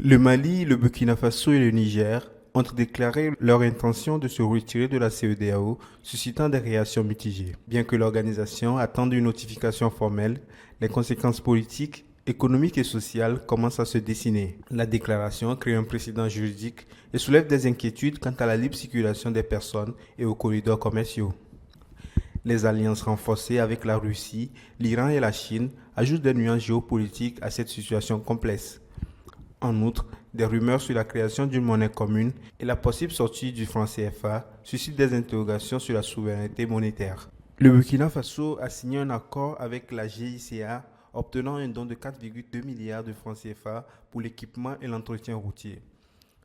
Le Mali, le Burkina Faso et le Niger ont déclaré leur intention de se retirer de la CEDEAO, suscitant des réactions mitigées. Bien que l'organisation attende une notification formelle, les conséquences politiques, économiques et sociales commencent à se dessiner. La déclaration crée un précédent juridique et soulève des inquiétudes quant à la libre circulation des personnes et aux corridors commerciaux. Les alliances renforcées avec la Russie, l'Iran et la Chine ajoutent des nuances géopolitiques à cette situation complexe. En outre, des rumeurs sur la création d'une monnaie commune et la possible sortie du franc CFA suscitent des interrogations sur la souveraineté monétaire. Le Burkina Faso a signé un accord avec la GICA obtenant un don de 4,2 milliards de francs CFA pour l'équipement et l'entretien routier.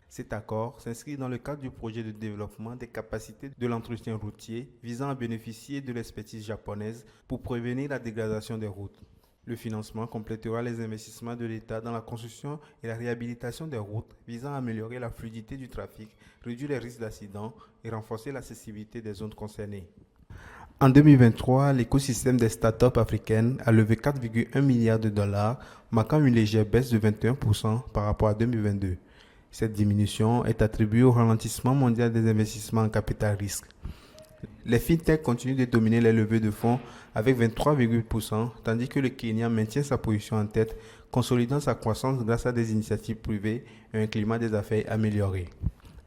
Cet accord s'inscrit dans le cadre du projet de développement des capacités de l'entretien routier visant à bénéficier de l'expertise japonaise pour prévenir la dégradation des routes. Le financement complétera les investissements de l'État dans la construction et la réhabilitation des routes visant à améliorer la fluidité du trafic, réduire les risques d'accidents et renforcer l'accessibilité des zones concernées. En 2023, l'écosystème des startups africaines a levé 4,1 milliards de dollars, marquant une légère baisse de 21% par rapport à 2022. Cette diminution est attribuée au ralentissement mondial des investissements en capital risque. Les fintechs continuent de dominer les levées de fonds avec 23,8%, tandis que le Kenya maintient sa position en tête, consolidant sa croissance grâce à des initiatives privées et un climat des affaires amélioré.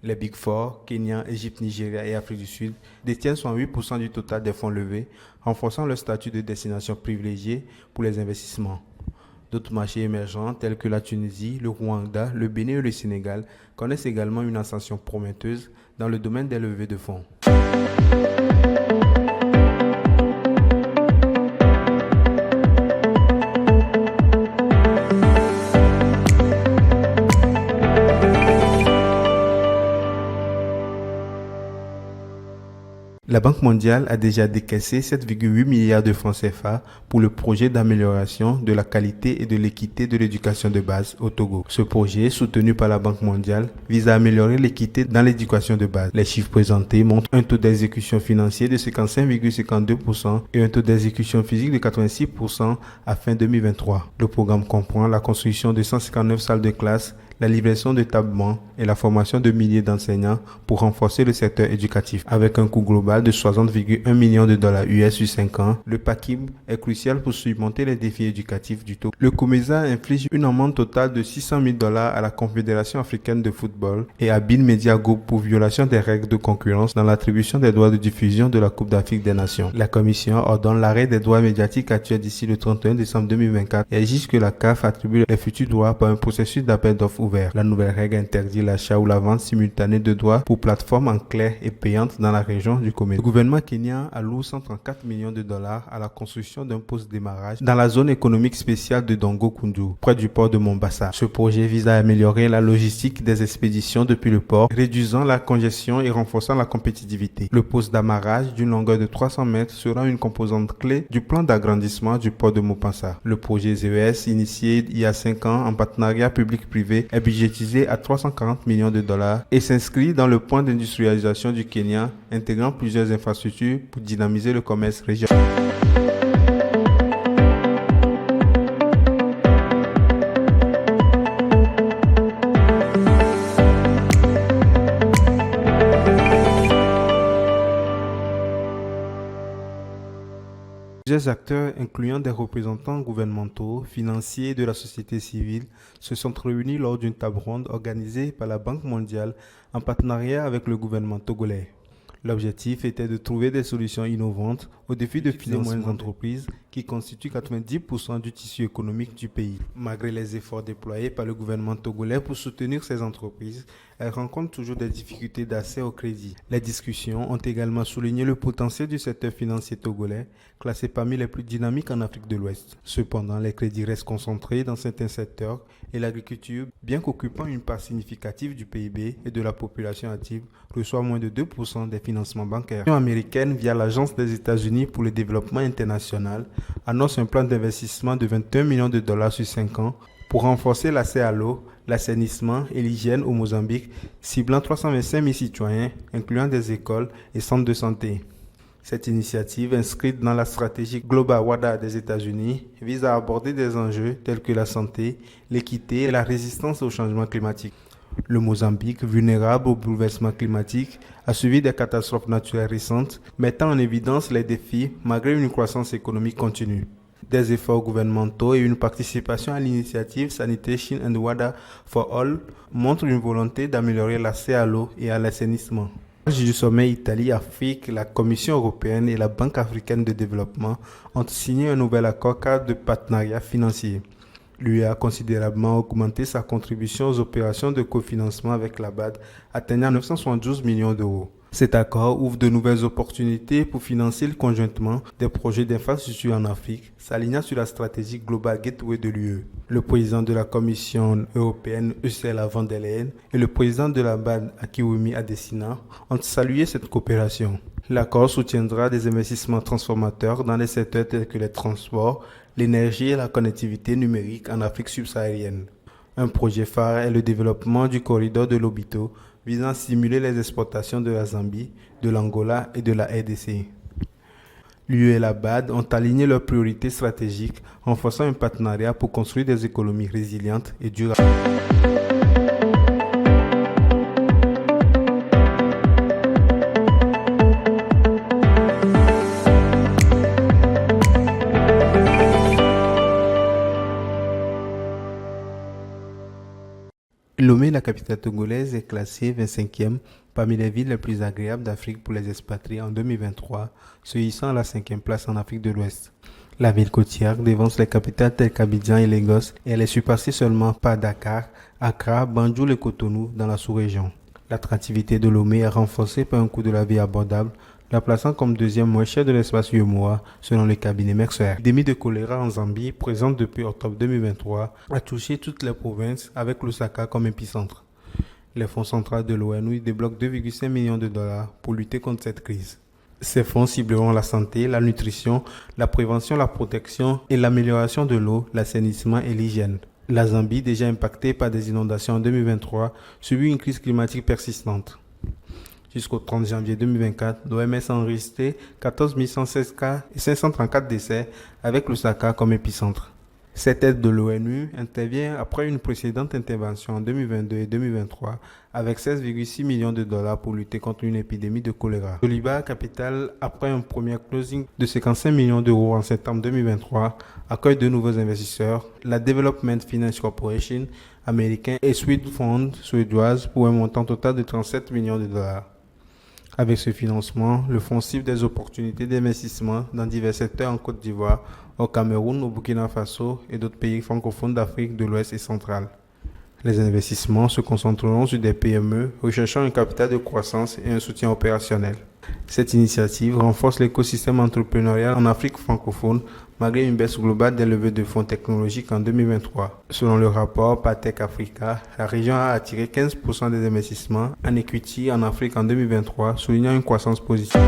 Les Big Four, Kenya, Égypte, Nigeria et Afrique du Sud, détiennent 68% du total des fonds levés, renforçant leur statut de destination privilégiée pour les investissements. D'autres marchés émergents tels que la Tunisie, le Rwanda, le Bénin et le Sénégal connaissent également une ascension prometteuse dans le domaine des levées de fonds. La Banque mondiale a déjà décaissé 7,8 milliards de francs CFA pour le projet d'amélioration de la qualité et de l'équité de l'éducation de base au Togo. Ce projet, soutenu par la Banque mondiale, vise à améliorer l'équité dans l'éducation de base. Les chiffres présentés montrent un taux d'exécution financier de 55,52% et un taux d'exécution physique de 86% à fin 2023. Le programme comprend la construction de 159 salles de classe, la livraison de tablements et la formation de milliers d'enseignants pour renforcer le secteur éducatif. Avec un coût global de 60,1 millions de dollars US sur 5 ans, le PACIB est crucial pour surmonter les défis éducatifs du Togo. Le COMESA inflige une amende totale de 600 000 dollars à la Confédération africaine de football et à Bein Media Group pour violation des règles de concurrence dans l'attribution des droits de diffusion de la Coupe d'Afrique des Nations. La Commission ordonne l'arrêt des droits médiatiques actuels d'ici le 31 décembre 2024 et exige que la CAF attribue les futurs droits par un processus d'appel d'offres ouvert. La nouvelle règle interdit l'achat ou la vente simultanée de droits pour plateformes en clair et payantes dans la région du Comé. Le gouvernement kenyan alloue 134 millions de dollars à la construction d'un poste démarrage dans la zone économique spéciale de Dongo Kundu, près du port de Mombasa. Ce projet vise à améliorer la logistique des expéditions depuis le port, réduisant la congestion et renforçant la compétitivité. Le poste d'amarrage d'une longueur de 300 mètres sera une composante clé du plan d'agrandissement du port de Mombasa. Le projet ZES, initié il y a 5 ans en partenariat public-privé, est budgétisé à 340 millions de dollars et s'inscrit dans le plan d'industrialisation du Kenya, intégrant plusieurs infrastructures pour dynamiser le commerce régional. Plusieurs acteurs, incluant des représentants gouvernementaux, financiers et de la société civile, se sont réunis lors d'une table ronde organisée par la Banque mondiale en partenariat avec le gouvernement togolais. L'objectif était de trouver des solutions innovantes aux défis de financement des moyennes entreprises qui constituent 90% du tissu économique du pays. Malgré les efforts déployés par le gouvernement togolais pour soutenir ces entreprises, elles rencontrent toujours des difficultés d'accès au crédit. Les discussions ont également souligné le potentiel du secteur financier togolais, classé parmi les plus dynamiques en Afrique de l'Ouest. Cependant, les crédits restent concentrés dans certains secteurs et l'agriculture, bien qu'occupant une part significative du PIB et de la population active, reçoit moins de 2% des financements bancaires. L'Union américaine, via l'Agence des États-Unis pour le développement international, annonce un plan d'investissement de 21 millions de dollars sur 5 ans pour renforcer l'accès à l'eau, l'assainissement et l'hygiène au Mozambique, ciblant 325 000 citoyens, incluant des écoles et centres de santé. Cette initiative, inscrite dans la stratégie Global WADA des États-Unis, vise à aborder des enjeux tels que la santé, l'équité et la résistance au changement climatique. Le Mozambique, vulnérable au bouleversement climatique, a subi des catastrophes naturelles récentes, mettant en évidence les défis malgré une croissance économique continue. Des efforts gouvernementaux et une participation à l'initiative Sanitation and Water for All montrent une volonté d'améliorer l'accès à l'eau et à l'assainissement. Lors du sommet Italie-Afrique, la Commission européenne et la Banque africaine de développement ont signé un nouvel accord cadre de partenariat financier. L'UE a considérablement augmenté sa contribution aux opérations de cofinancement avec la BAD, atteignant 972 millions d'euros. Cet accord ouvre de nouvelles opportunités pour financer conjointement des projets d'infrastructure en Afrique, s'alignant sur la stratégie Global Gateway de l'UE. Le président de la Commission européenne, Ursula von der Leyen, et le président de la BAD, Hakainde Adesina, ont salué cette coopération. L'accord soutiendra des investissements transformateurs dans les secteurs tels que les transports, l'énergie et la connectivité numérique en Afrique subsaharienne. Un projet phare est le développement du corridor de Lobito, visant à stimuler les exportations de la Zambie, de l'Angola et de la RDC. L'UE et la BAD ont aligné leurs priorités stratégiques, renforçant un partenariat pour construire des économies résilientes et durables. Lomé, la capitale togolaise, est classée 25e parmi les villes les plus agréables d'Afrique pour les expatriés en 2023, se hissant à la 5e place en Afrique de l'Ouest. La ville côtière devance les capitales telles qu'Abidjan et Lagos et elle est surpassée seulement par Dakar, Accra, Banjul et Cotonou dans la sous-région. L'attractivité de Lomé est renforcée par un coût de la vie abordable, la plaçant comme deuxième moins cher de l'espace UEMOA, selon le cabinet Mercer. L'épidémie de choléra en Zambie, présente depuis octobre 2023, a touché toutes les provinces avec Lusaka comme épicentre. Les fonds centraux de l'ONU débloquent 2,5 millions de dollars pour lutter contre cette crise. Ces fonds cibleront la santé, la nutrition, la prévention, la protection et l'amélioration de l'eau, l'assainissement et l'hygiène. La Zambie, déjà impactée par des inondations en 2023, subit une crise climatique persistante. Jusqu'au 30 janvier 2024, l'OMS a enregistré 14 116 cas et 534 décès avec Lusaka comme épicentre. Cette aide de l'ONU intervient après une précédente intervention en 2022 et 2023 avec 16,6 millions de dollars pour lutter contre une épidémie de choléra. Doliba, capitale, après un premier closing de 55 millions d'euros en septembre 2023, accueille de nouveaux investisseurs, la Development Finance Corporation américain et Swede Fund suédoise pour un montant total de 37 millions de dollars. Avec ce financement, le fonds cible des opportunités d'investissement dans divers secteurs en Côte d'Ivoire, au Cameroun, au Burkina Faso et d'autres pays francophones d'Afrique de l'Ouest et centrale. Les investissements se concentreront sur des PME recherchant un capital de croissance et un soutien opérationnel. Cette initiative renforce l'écosystème entrepreneurial en Afrique francophone malgré une baisse globale des levées de fonds technologiques en 2023. Selon le rapport Patech Africa, la région a attiré 15% des investissements en equity en Afrique en 2023, soulignant une croissance positive.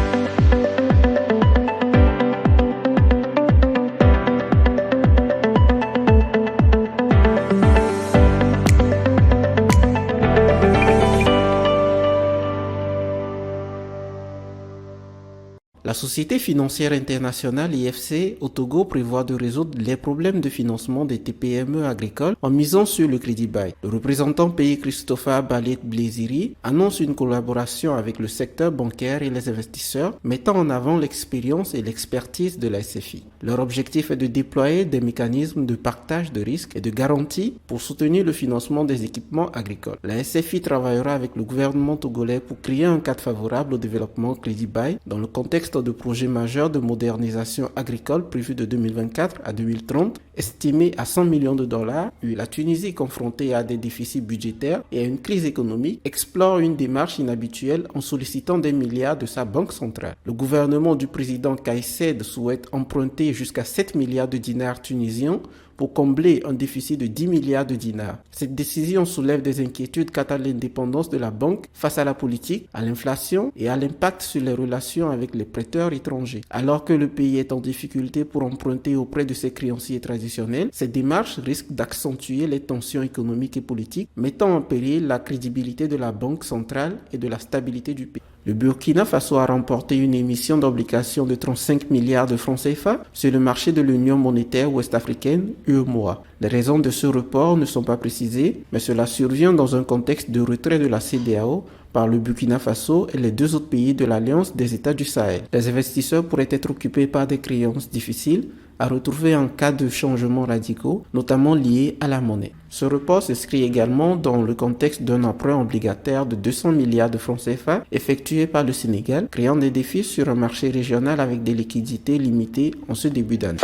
La Société financière internationale IFC au Togo prévoit de résoudre les problèmes de financement des TPME agricoles en misant sur le crédit bail. Le représentant pays Christopher Balet Blésiri annonce une collaboration avec le secteur bancaire et les investisseurs, mettant en avant l'expérience et l'expertise de la SFI. Leur objectif est de déployer des mécanismes de partage de risques et de garantie pour soutenir le financement des équipements agricoles. La SFI travaillera avec le gouvernement togolais pour créer un cadre favorable au développement crédit bail dans le contexte de projets majeurs de modernisation agricole prévus de 2024 à 2030, estimés à 100 millions de dollars, où la Tunisie, confrontée à des déficits budgétaires et à une crise économique, explore une démarche inhabituelle en sollicitant des milliards de sa banque centrale. Le gouvernement du président Kais Saied souhaite emprunter jusqu'à 7 milliards de dinars tunisiens pour combler un déficit de 10 milliards de dinars. Cette décision soulève des inquiétudes quant à l'indépendance de la banque face à la politique, à l'inflation et à l'impact sur les relations avec les prêteurs étrangers. Alors que le pays est en difficulté pour emprunter auprès de ses créanciers traditionnels, cette démarche risque d'accentuer les tensions économiques et politiques, mettant en péril la crédibilité de la banque centrale et de la stabilité du pays. Le Burkina Faso a remporté une émission d'obligations de 35 milliards de francs CFA sur le marché de l'Union monétaire ouest-africaine, UEMOA. Les raisons de ce report ne sont pas précisées, mais cela survient dans un contexte de retrait de la CEDEAO par le Burkina Faso et les deux autres pays de l'Alliance des États du Sahel. Les investisseurs pourraient être occupés par des créances difficiles à retrouver en cas de changements radicaux, notamment liés à la monnaie. Ce report s'inscrit également dans le contexte d'un emprunt obligataire de 200 milliards de francs CFA effectué par le Sénégal, créant des défis sur un marché régional avec des liquidités limitées en ce début d'année.